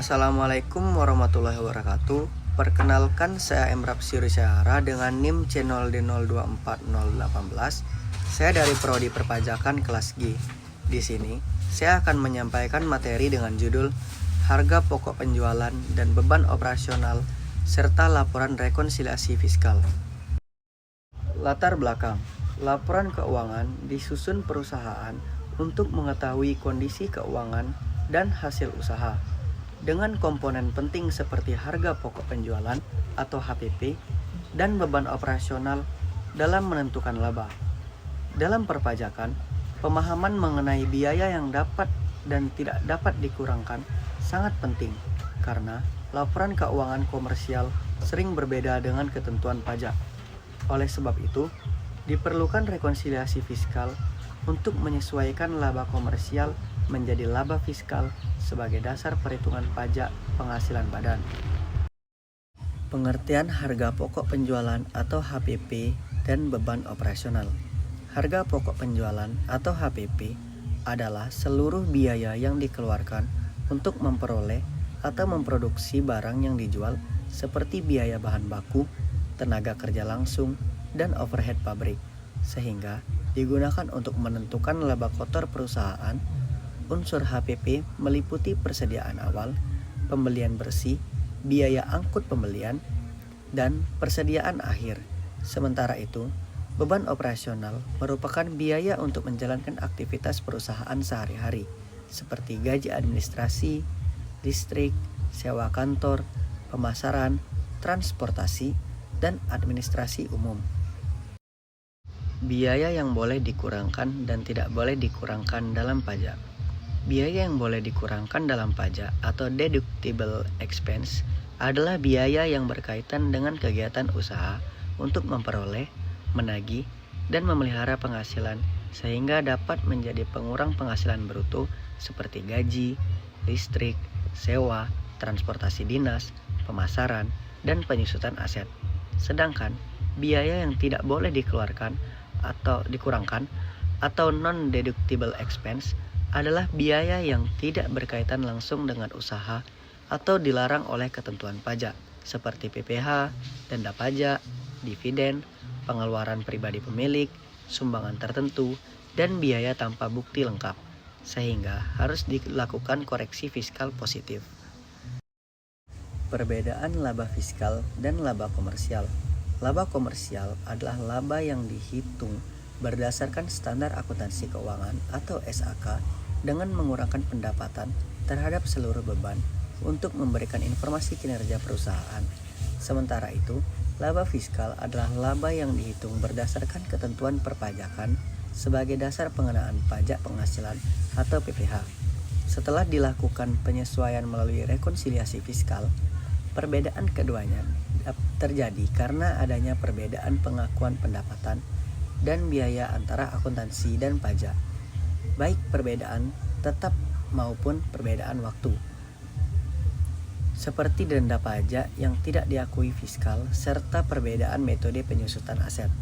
Assalamualaikum warahmatullahi wabarakatuh. Perkenalkan, saya Emrap Syuri Syahara dengan NIM C0D024018. Saya dari Prodi Perpajakan kelas G. Di sini, saya akan menyampaikan materi dengan judul Harga Pokok Penjualan dan Beban Operasional serta Laporan Rekonsiliasi Fiskal. Latar belakang. Laporan keuangan disusun perusahaan untuk mengetahui kondisi keuangan dan hasil usaha dengan komponen penting seperti harga pokok penjualan atau HPP dan beban operasional dalam menentukan laba. Dalam perpajakan, pemahaman mengenai biaya yang dapat dan tidak dapat dikurangkan sangat penting karena laporan keuangan komersial sering berbeda dengan ketentuan pajak. Oleh sebab itu, diperlukan rekonsiliasi fiskal untuk menyesuaikan laba komersial menjadi laba fiskal sebagai dasar perhitungan pajak penghasilan badan. Pengertian harga pokok penjualan atau HPP dan beban operasional. Harga pokok penjualan atau HPP adalah seluruh biaya yang dikeluarkan untuk memperoleh atau memproduksi barang yang dijual seperti biaya bahan baku, tenaga kerja langsung, dan overhead pabrik, sehingga digunakan untuk menentukan laba kotor perusahaan. Unsur HPP meliputi persediaan awal, pembelian bersih, biaya angkut pembelian, dan persediaan akhir. Sementara itu, beban operasional merupakan biaya untuk menjalankan aktivitas perusahaan sehari-hari, seperti gaji administrasi, listrik, sewa kantor, pemasaran, transportasi, dan administrasi umum. Biaya yang boleh dikurangkan dan tidak boleh dikurangkan dalam pajak. Biaya yang boleh dikurangkan dalam pajak atau deductible expense adalah biaya yang berkaitan dengan kegiatan usaha untuk memperoleh, menagih, dan memelihara penghasilan sehingga dapat menjadi pengurang penghasilan bruto seperti gaji, listrik, sewa, transportasi dinas, pemasaran, dan penyusutan aset. Sedangkan biaya yang tidak boleh dikeluarkan atau dikurangkan atau non-deductible expense adalah biaya yang tidak berkaitan langsung dengan usaha atau dilarang oleh ketentuan pajak seperti PPh, denda pajak, dividen, pengeluaran pribadi pemilik, sumbangan tertentu, dan biaya tanpa bukti lengkap, sehingga harus dilakukan koreksi fiskal positif. Perbedaan laba fiskal dan laba komersial. Laba komersial adalah laba yang dihitung berdasarkan standar akuntansi keuangan atau SAK dengan mengurangkan pendapatan terhadap seluruh beban untuk memberikan informasi kinerja perusahaan. Sementara itu, laba fiskal adalah laba yang dihitung berdasarkan ketentuan perpajakan sebagai dasar pengenaan pajak penghasilan atau PPh. Setelah dilakukan penyesuaian melalui rekonsiliasi fiskal, perbedaan keduanya terjadi karena adanya perbedaan pengakuan pendapatan dan biaya antara akuntansi dan pajak, baik perbedaan tetap maupun perbedaan waktu, seperti denda pajak yang tidak diakui fiskal serta perbedaan metode penyusutan aset.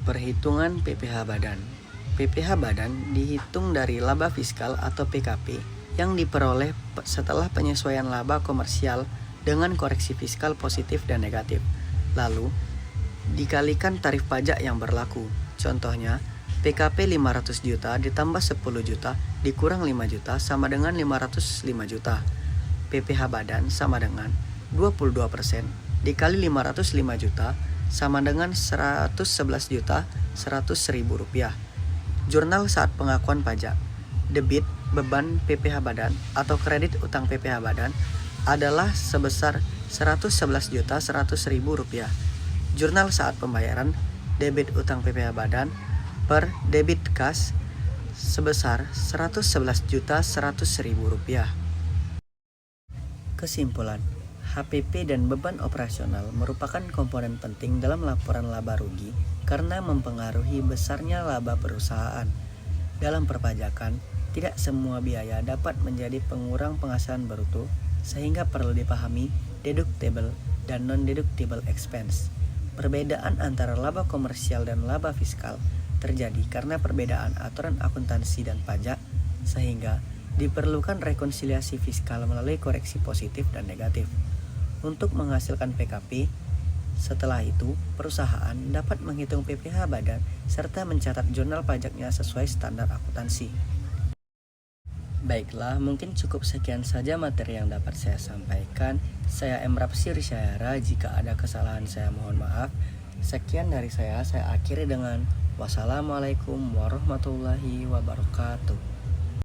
Perhitungan PPh badan. PPh badan dihitung dari laba fiskal atau PKP yang diperoleh setelah penyesuaian laba komersial dengan koreksi fiskal positif dan negatif, lalu dikalikan tarif pajak yang berlaku. Contohnya, PKP 500 juta ditambah 10 juta dikurang 5 juta sama dengan 505 juta. PPh badan sama dengan 22% dikali 505 juta sama dengan 111 juta 100 ribu rupiah. Jurnal saat pengakuan pajak. Debit beban PPh badan atau kredit utang PPh badan adalah sebesar 111 juta 100 ribu rupiah. Jurnal saat pembayaran. Debit utang PPh badan per debit kas sebesar 111 juta 100 ribu rupiah. Kesimpulan, HPP dan beban operasional merupakan komponen penting dalam laporan laba rugi karena mempengaruhi besarnya laba perusahaan. Dalam perpajakan, tidak semua biaya dapat menjadi pengurang penghasilan bruto, sehingga perlu dipahami deductible dan non-deductible expense. Perbedaan antara laba komersial dan laba fiskal terjadi karena perbedaan aturan akuntansi dan pajak, sehingga Diperlukan rekonsiliasi fiskal melalui koreksi positif dan negatif. Untuk menghasilkan PKP, setelah itu perusahaan dapat menghitung PPh badan serta mencatat jurnal pajaknya sesuai standar akuntansi. Baiklah, mungkin cukup sekian saja materi yang dapat saya sampaikan. Saya Emrapsi Risyahara, jika ada kesalahan saya mohon maaf. Sekian dari saya akhiri dengan wassalamualaikum warahmatullahi wabarakatuh.